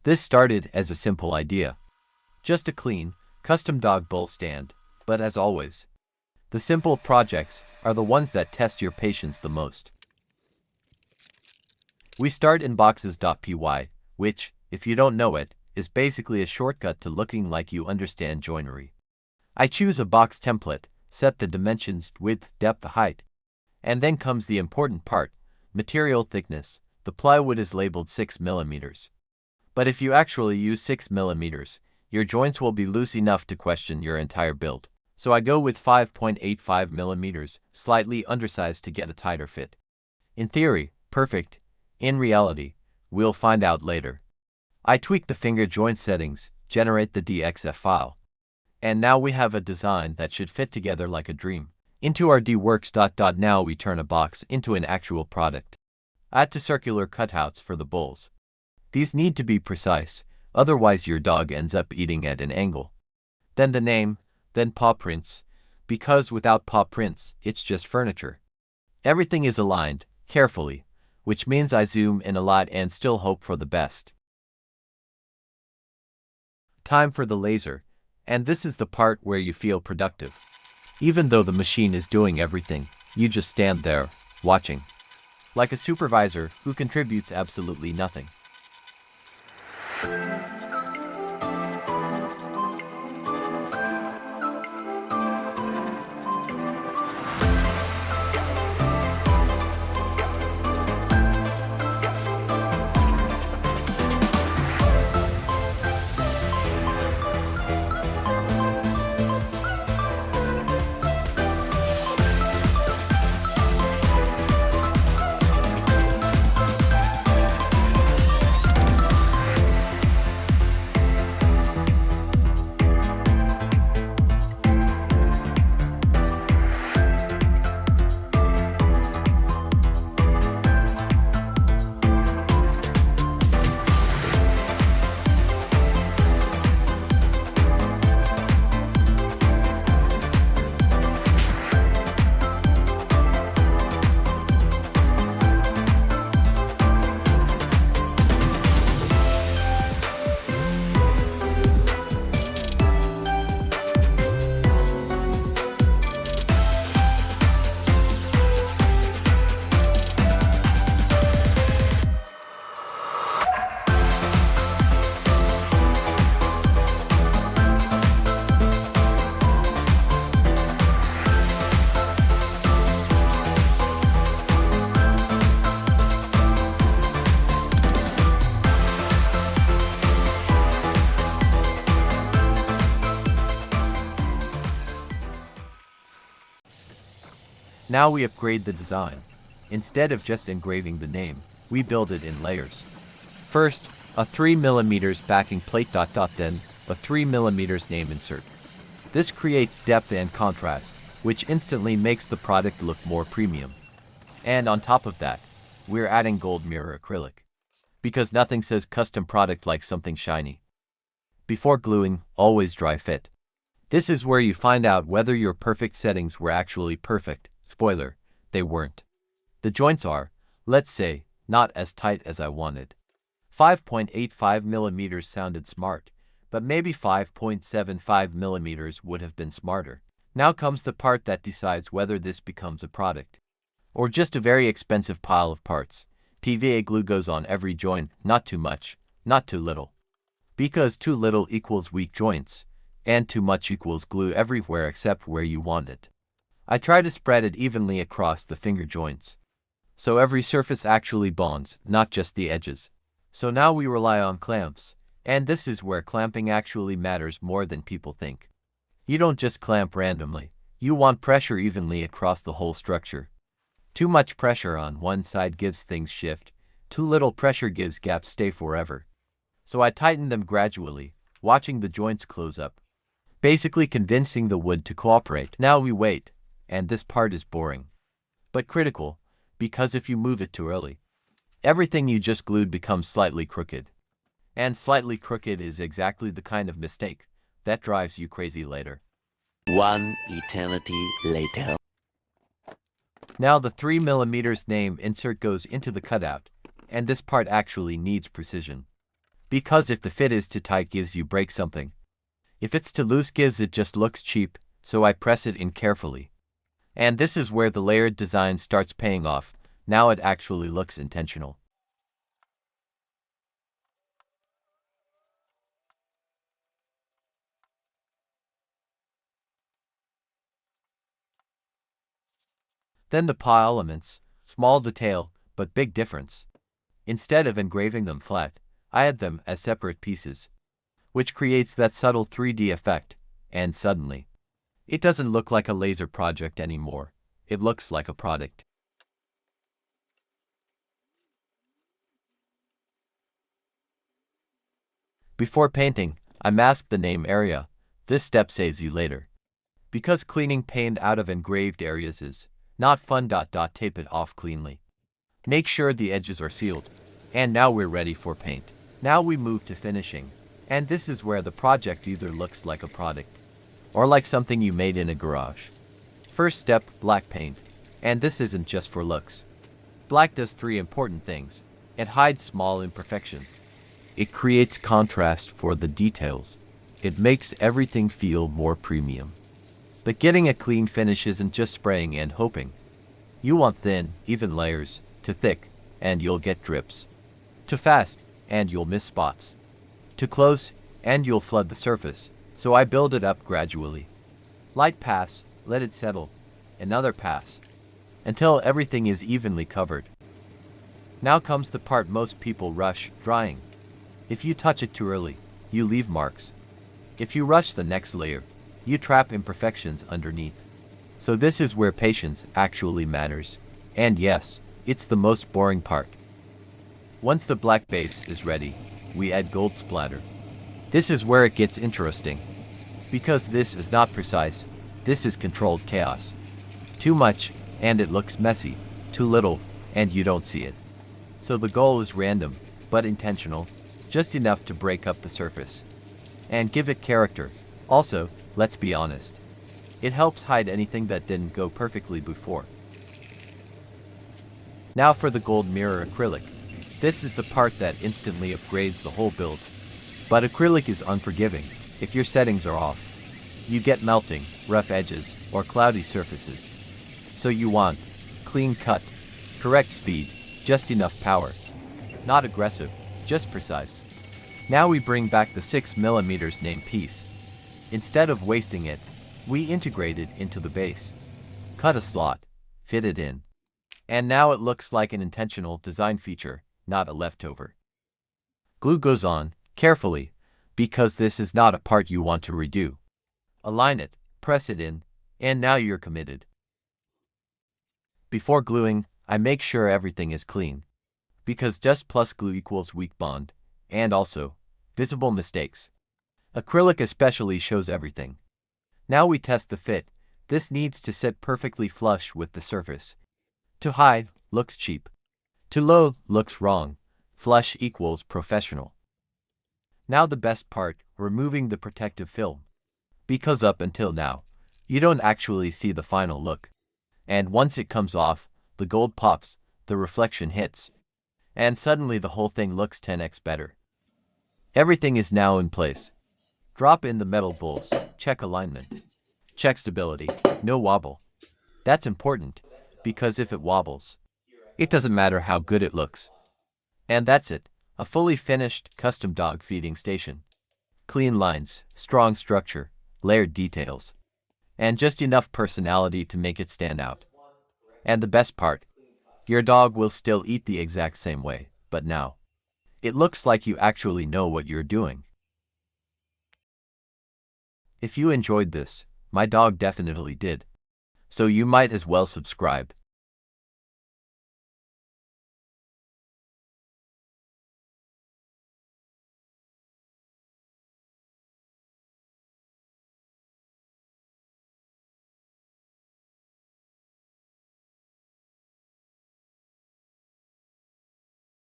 This started as a simple idea. Just a clean, custom dog bowl stand, but as always, the simple projects are the ones that test your patience the most. We start in Boxes.py, which, if you don't know it, is basically a shortcut to looking like you understand joinery. I choose a box template, set the dimensions, width, depth, height, and then comes the important part, material thickness. The plywood is labeled 6 mm. But if you actually use 6 mm, your joints will be loose enough to question your entire build. So I go with 5.85 mm, slightly undersized to get a tighter fit. In theory, perfect. In reality, we'll find out later. I tweak the finger joint settings, generate the DXF file. And now we have a design that should fit together like a dream. Into RDWorks. Now we turn a box into an actual product. Add to circular cutouts for the bowls. These need to be precise, otherwise your dog ends up eating at an angle. Then the name, then paw prints, because without paw prints, it's just furniture. Everything is aligned, carefully, which means I zoom in a lot and still hope for the best. Time for the laser, and this is the part where you feel productive. Even though the machine is doing everything, you just stand there, watching. Like a supervisor who contributes absolutely nothing. Now we upgrade the design. Instead of just engraving the name, we build it in layers. First, a 3 mm backing plate. Then, a 3 mm name insert. This creates depth and contrast, which instantly makes the product look more premium. And on top of that, we're adding gold mirror acrylic. Because nothing says custom product like something shiny. Before gluing, always dry fit. This is where you find out whether your perfect settings were actually perfect. Spoiler, they weren't. The joints are, let's say, not as tight as I wanted. 5.85 mm sounded smart, but maybe 5.75 mm would have been smarter. Now comes the part that decides whether this becomes a product or just a very expensive pile of parts. PVA glue goes on every joint, not too much, not too little. Because too little equals weak joints, and too much equals glue everywhere except where you want it. I try to spread it evenly across the finger joints, so every surface actually bonds, not just the edges. So now we rely on clamps, and this is where clamping actually matters more than people think. You don't just clamp randomly, you want pressure evenly across the whole structure. Too much pressure on one side gives things shift, too little pressure gives gaps stay forever. So I tighten them gradually, watching the joints close up, basically convincing the wood to cooperate. Now we wait. And this part is boring, but critical, because if you move it too early, everything you just glued becomes slightly crooked. And slightly crooked is exactly the kind of mistake that drives you crazy later. One eternity later. Now the 3 mm name insert goes into the cutout, and this part actually needs precision. Because if the fit is too tight gives you break something. If it's too loose gives it just looks cheap, so I press it in carefully. And this is where the layered design starts paying off. Now it actually looks intentional. Then the pile elements, small detail, but big difference. Instead of engraving them flat, I add them as separate pieces, which creates that subtle 3D effect, and suddenly, it doesn't look like a laser project anymore. It looks like a product. Before painting, I mask the name area. This step saves you later. Because cleaning paint out of engraved areas is not fun. Tape it off cleanly. Make sure the edges are sealed. And now we're ready for paint. Now we move to finishing. And this is where the project either looks like a product or like something you made in a garage. First step, black paint. And this isn't just for looks. Black does three important things. It hides small imperfections. It creates contrast for the details. It makes everything feel more premium. But getting a clean finish isn't just spraying and hoping. You want thin, even layers, too thick, and you'll get drips. Too fast, and you'll miss spots. Too close, and you'll flood the surface, so I build it up gradually. Light pass, let it settle. Another pass. Until everything is evenly covered. Now comes the part most people rush, drying. If you touch it too early, you leave marks. If you rush the next layer, you trap imperfections underneath. So this is where patience actually matters. And yes, it's the most boring part. Once the black base is ready, we add gold splatter. This is where it gets interesting. Because this is not precise, this is controlled chaos. Too much, and it looks messy. Too little, and you don't see it. So the goal is random, but intentional, just enough to break up the surface and give it character. Also, let's be honest, it helps hide anything that didn't go perfectly before. Now for the gold mirror acrylic. This is the part that instantly upgrades the whole build. But acrylic is unforgiving. If your settings are off, you get melting, rough edges, or cloudy surfaces. So you want clean cut, correct speed, just enough power. Not aggressive, just precise. Now we bring back the 6mm name piece. Instead of wasting it, we integrate it into the base. Cut a slot, fit it in. And now it looks like an intentional design feature, not a leftover. Glue goes on, carefully, because this is not a part you want to redo. Align it, press it in, and now you're committed. Before gluing, I make sure everything is clean. Because just plus glue equals weak bond. And also, visible mistakes. Acrylic especially shows everything. Now we test the fit. This needs to sit perfectly flush with the surface. Too high, looks cheap. Too low, looks wrong. Flush equals professional. Now the best part, removing the protective film. Because up until now, you don't actually see the final look. And once it comes off, the gold pops, the reflection hits. And suddenly the whole thing looks 10x better. Everything is now in place. Drop in the metal bowls, check alignment. Check stability, no wobble. That's important, because if it wobbles, it doesn't matter how good it looks. And that's it, a fully finished, custom dog feeding station. Clean lines, strong structure, layered details, and just enough personality to make it stand out. And the best part, your dog will still eat the exact same way, but now, it looks like you actually know what you're doing. If you enjoyed this, my dog definitely did. So you might as well subscribe.